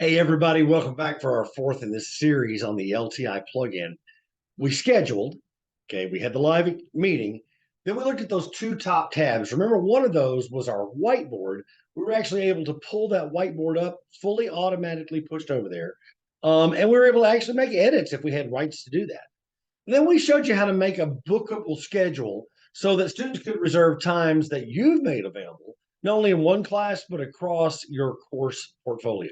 Hey, everybody, welcome back for our fourth in this series on the LTI plugin. We scheduled, okay, we had the live meeting. Then we looked at those two top tabs. Remember, one of those was our whiteboard. We were actually able to pull that whiteboard up, fully automatically pushed over there. And we were able to actually make edits if we had rights to do that. And then we showed you how to make a bookable schedule so that students could reserve times that you've made available, not only in one class, but across your course portfolio.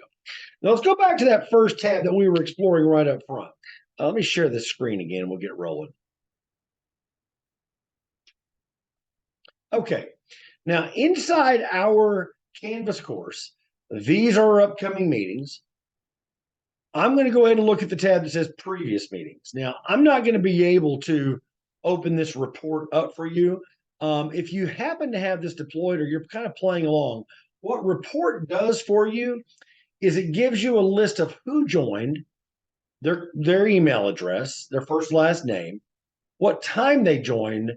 Now let's go back to that first tab that we were exploring right up front. Let me share this screen again and we'll get rolling. Okay, now inside our Canvas course, these are our upcoming meetings. I'm going to go ahead and look at the tab that says previous meetings. Now, I'm not going to be able to open this report up for you. If you happen to have this deployed or you're kind of playing along, what report does for you is it gives you a list of who joined, their email address, their first last name, what time they joined,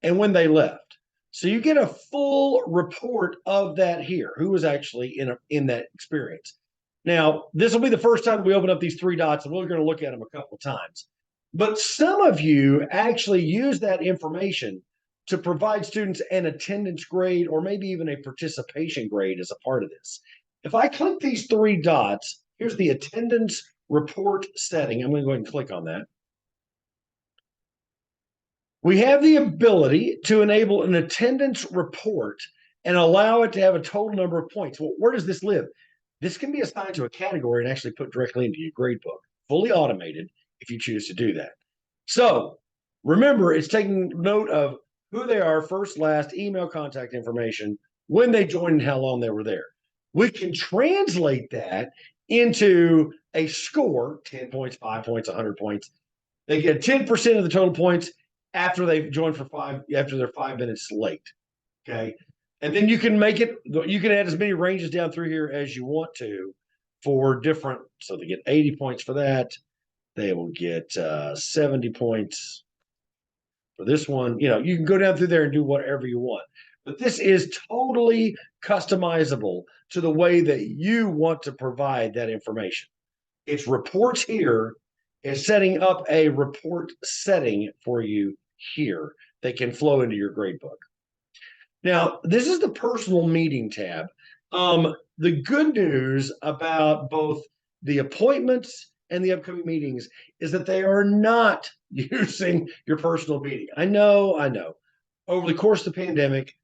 and when they left. So you get a full report of that here, who was actually in that experience. Now, this will be the first time we open up these three dots, and we're going to look at them a couple of times. But some of you actually use that information to provide students an attendance grade or maybe even a participation grade as a part of this. If I click these three dots, here's the attendance report setting. I'm going to go ahead and click on that. We have the ability to enable an attendance report and allow it to have a total number of points. Well, where does this live? This can be assigned to a category and actually put directly into your gradebook, fully automated if you choose to do that. So remember, it's taking note of who they are, first, last, email, contact information, when they joined, and how long they were there. We can translate that into a score, 10 points, 5 points, 100 points. They get 10% of the total points after they've joined after they're 5 minutes late. Okay. And then you can add as many ranges down through here as you want to for different. So they get 80 points for that. They will get 70 points for this one. You can go down through there and do whatever you want. But this is totally customizable to the way that you want to provide that information. It's reports here is setting up a report setting for you here that can flow into your gradebook. Now, this is the personal meeting tab. The good news about both the appointments and the upcoming meetings is that they are not using your personal meeting. I know. Over the course of the pandemic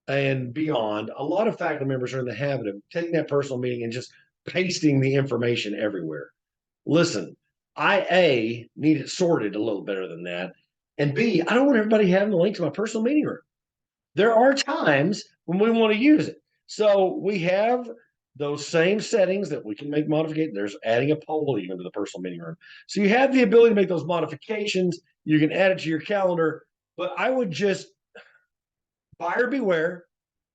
and beyond, a lot of faculty members are in the habit of taking that personal meeting and just pasting the information everywhere. Listen, I need it sorted a little better than that. And B, I don't want everybody having the link to my personal meeting room. There are times when we want to use it. So we have those same settings that we can make modifications. There's adding a poll even to the personal meeting room. So you have the ability to make those modifications. You can add it to your calendar, but I would just buyer beware.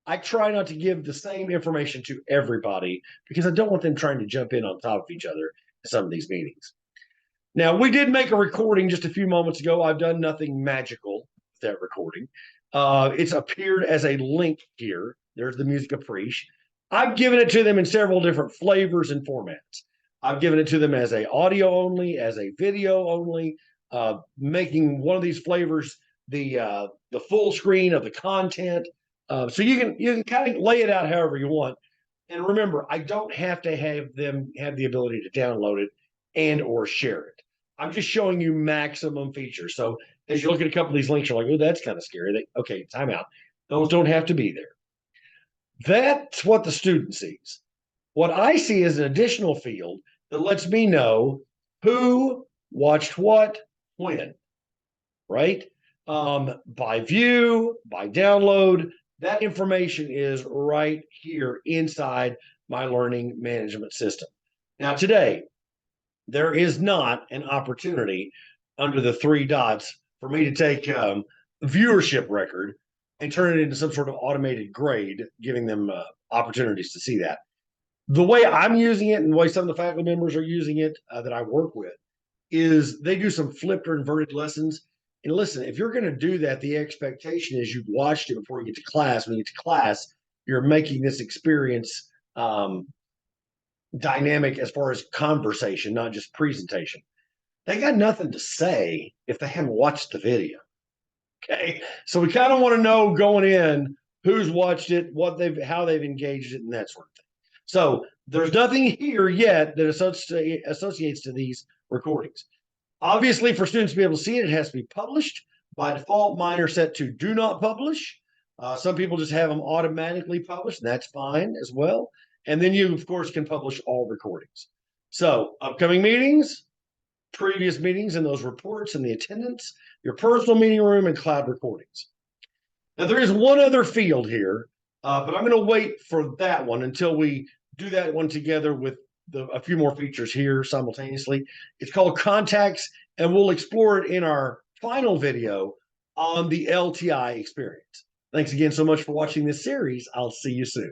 I try not to give the same information to everybody because I don't want them trying to jump in on top of each other in some of these meetings. Now, we did make a recording just a few moments ago. I've done nothing magical with that recording. It's appeared as a link here. There's the music caprice. I've given it to them in several different flavors and formats. I've given it to them as a audio only, as a video only, making one of these flavors the full screen of the content. So you can kind of lay it out however you want. And remember, I don't have to have them have the ability to download it and or share it. I'm just showing you maximum features. So as you look at a couple of these links, you're like, oh, that's kind of scary. Okay, time out. Those don't have to be there. That's what the student sees. What I see is an additional field that lets me know who watched what, when, right? By view, by download, that information is right here inside my learning management system. Now, today, there is not an opportunity under the three dots for me to take viewership record and turn it into some sort of automated grade, giving them opportunities to see that. The way I'm using it and the way some of the faculty members are using it that I work with is they do some flipped or inverted lessons. And listen, if you're going to do that, the expectation is you've watched it before you get to class. When you get to class, you're making this experience dynamic as far as conversation, not just presentation. They got nothing to say if they haven't watched the video. Okay. So we kind of want to know going in who's watched it, how they've engaged it, and that sort of thing. So there's nothing here yet that associates to these recordings. Obviously, for students to be able to see it, it has to be published. By default, mine are set to do not publish. Some people just have them automatically published, and that's fine as well. And then you, of course, can publish all recordings. So upcoming meetings, previous meetings and those reports and the attendance, your personal meeting room, and cloud recordings. Now, there is one other field here, but I'm going to wait for that one until we do that one together with a few more features here simultaneously. It's called contacts, and we'll explore it in our final video on the LTI experience. Thanks again so much for watching this series. I'll see you soon.